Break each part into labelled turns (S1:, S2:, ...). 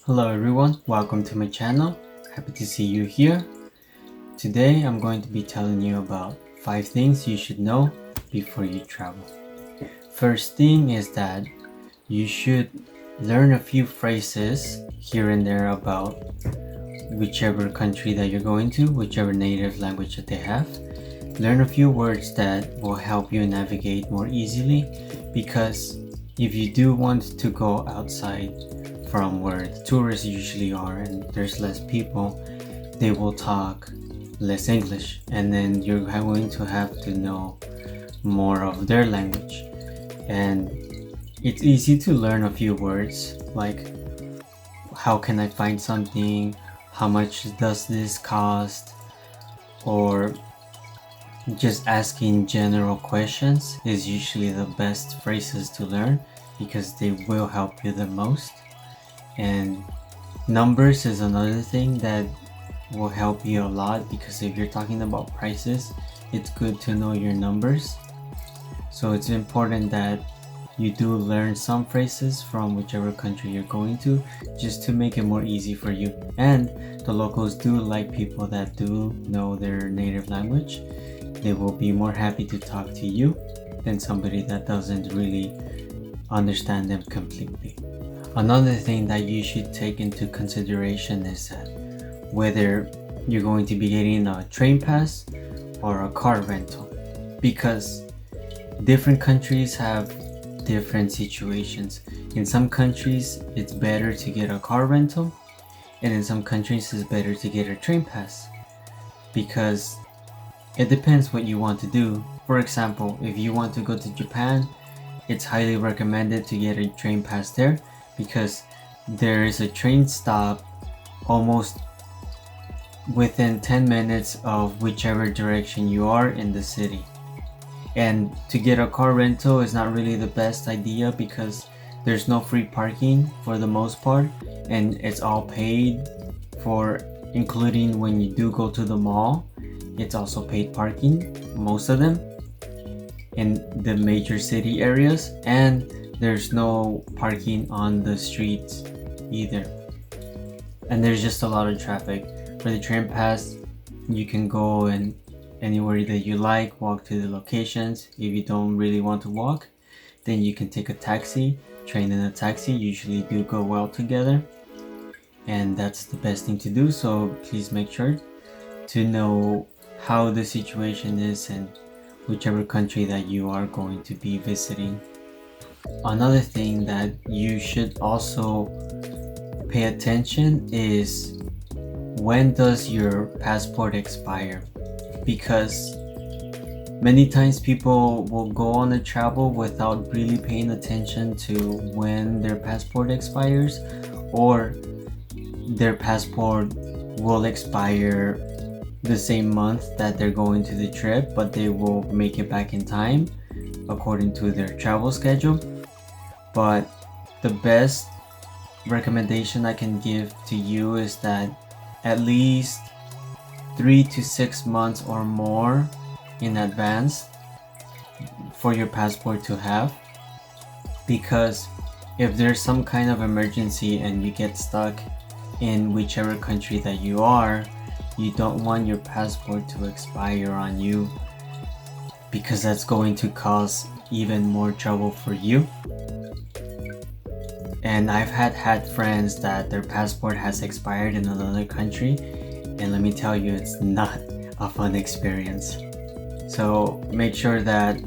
S1: Hello everyone, welcome to my channel. Happy to see you here. Today I'm going to be telling you about 5 things you should know before you travel. First thing is that you should learn a few phrases here and there about whichever country that you're going to, whichever native language that they have. Learn a few words that will help you navigate more easily, because if you do want to go outside from where the tourists usually are and there's less people, they will talk less English, and then you're going to have to know more of their language. And it's easy to learn a few words like how can I find something, how much does this cost, or just asking general questions is usually the best phrases to learn because they will help you the most. And numbers is another thing that will help you a lot, because if you're talking about prices, it's good to know your numbers. So it's important that you do learn some phrases from whichever country you're going to, just to make it more easy for you. And the locals do like people that do know their native language. They will be more happy to talk to you than somebody that doesn't really understand them completely. Another thing that you should take into consideration is that whether you're going to be getting a train pass or a car rental, because different countries have different situations. In some countries it's better to get a car rental, and in some countries it's better to get a train pass, because it depends what you want to do. For example, if you want to go to Japan, it's highly recommended to get a train pass there, because there is a train stop almost within 10 minutes of whichever direction you are in the city. And to get a car rental is not really the best idea, because there's no free parking for the most part, and it's all paid for, including when you do go to the mall. It's also paid parking, most of them, in the major city areas, and there's no parking on the streets either. And there's just a lot of traffic. For the train pass, you can go and anywhere that you like, walk to the locations. If you don't really want to walk, then you can take a taxi. Train and a taxi usually do go well together, and that's the best thing to do. So please make sure to know how the situation is in whichever country that you are going to be visiting. Another thing that you should also pay attention is, when does your passport expire? Because many times people will go on a travel without really paying attention to when their passport expires, or their passport will expire the same month that they're going to the trip, but they will make it back in time according to their travel schedule. But the best recommendation I can give to you is that at least 3 to 6 months or more in advance for your passport to have, because if there's some kind of emergency and you get stuck in whichever country that you are, you don't want your passport to expire on you, because that's going to cause even more trouble for you. And I've had friends that their passport has expired in another country, and let me tell you, it's not a fun experience. So make sure that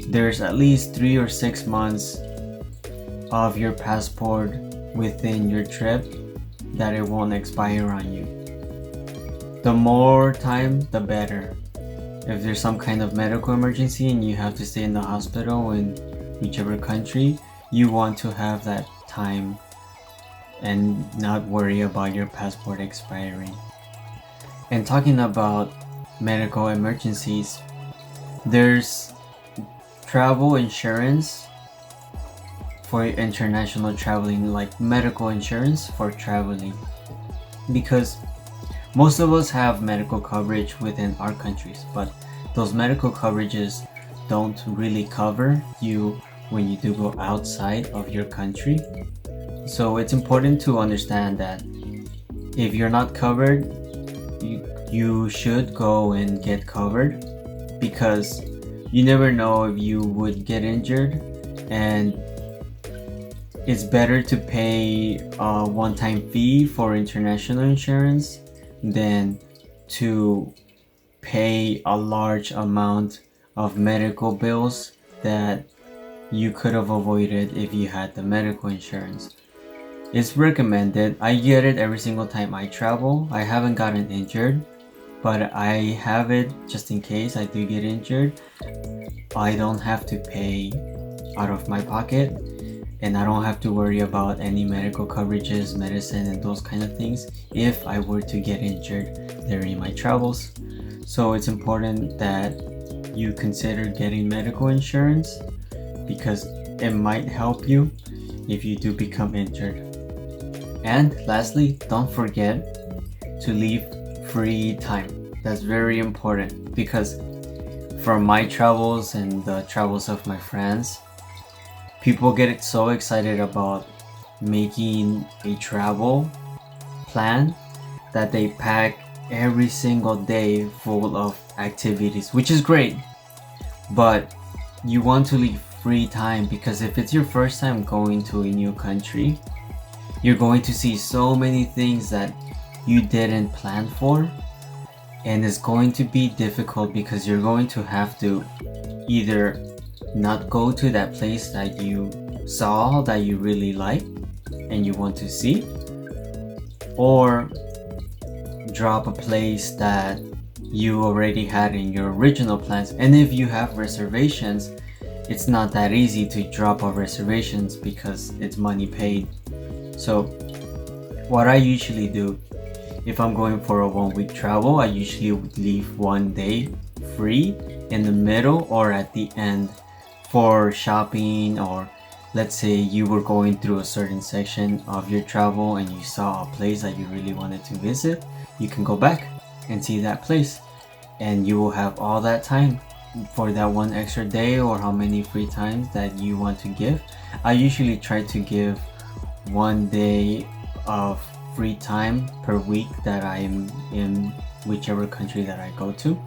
S1: there's at least 3 or 6 months of your passport within your trip that it won't expire on you. The more time, the better. If there's some kind of medical emergency and you have to stay in the hospital in whichever country, you want to have that time and not worry about your passport expiring. And talking about medical emergencies, there's travel insurance for international traveling, like medical insurance for traveling, because most of us have medical coverage within our countries, but those medical coverages don't really cover you when you do go outside of your country. So it's important to understand that if you're not covered, you should go and get covered, because you never know if you would get injured, and it's better to pay a one-time fee for international insurance than to pay a large amount of medical bills that you could have avoided if you had the medical insurance. It's recommended. I get it every single time I travel. I haven't gotten injured, but I have it just in case I do get injured. I don't have to pay out of my pocket, and I don't have to worry about any medical coverages, medicine, and those kind of things if I were to get injured during my travels. So it's important that you consider getting medical insurance, because it might help you if you do become injured. And lastly, don't forget to leave free time. That's very important, because from my travels and the travels of my friends, people get so excited about making a travel plan that they pack every single day full of activities, which is great, but you want to leave free time, because if it's your first time going to a new country, you're going to see so many things that you didn't plan for, and it's going to be difficult because you're going to have to either not go to that place that you saw that you really like and you want to see, or drop a place that you already had in your original plans. And if you have reservations, it's not that easy to drop off reservations because it's money paid. So what I usually do, if I'm going for a 1 week travel, I usually would leave one day free in the middle or at the end for shopping, or let's say you were going through a certain section of your travel and you saw a place that you really wanted to visit, you can go back and see that place, and you will have all that time for that one extra day or how many free times that you want to give. I usually try to give 1 day of free time per week that I'm in whichever country that I go to.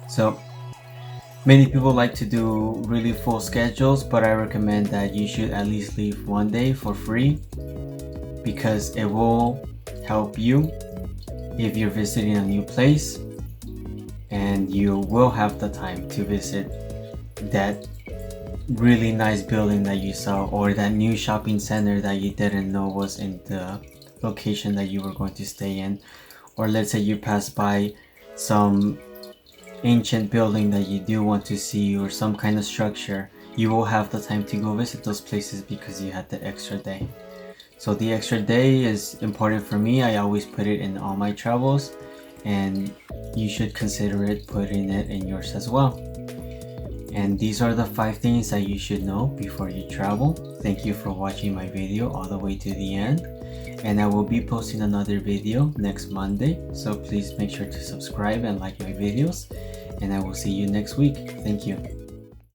S1: So many people like to do really full schedules, but I recommend that you should at least leave 1 day for free, because it will help you if you're visiting a new place, and you will have the time to visit that really nice building that you saw, or that new shopping center that you didn't know was in the location that you were going to stay in. Or let's say you pass by some ancient building that you do want to see, or some kind of structure, you will have the time to go visit those places because you had the extra day. So the extra day is important for me. I always put it in all my travels, and you should consider it putting it in yours as well. And these are the 5 things that you should know before you travel. Thank you for watching my video all the way to the end, and I will be posting another video next Monday, so please make sure to subscribe and like my videos, and I will see you next week. Thank you.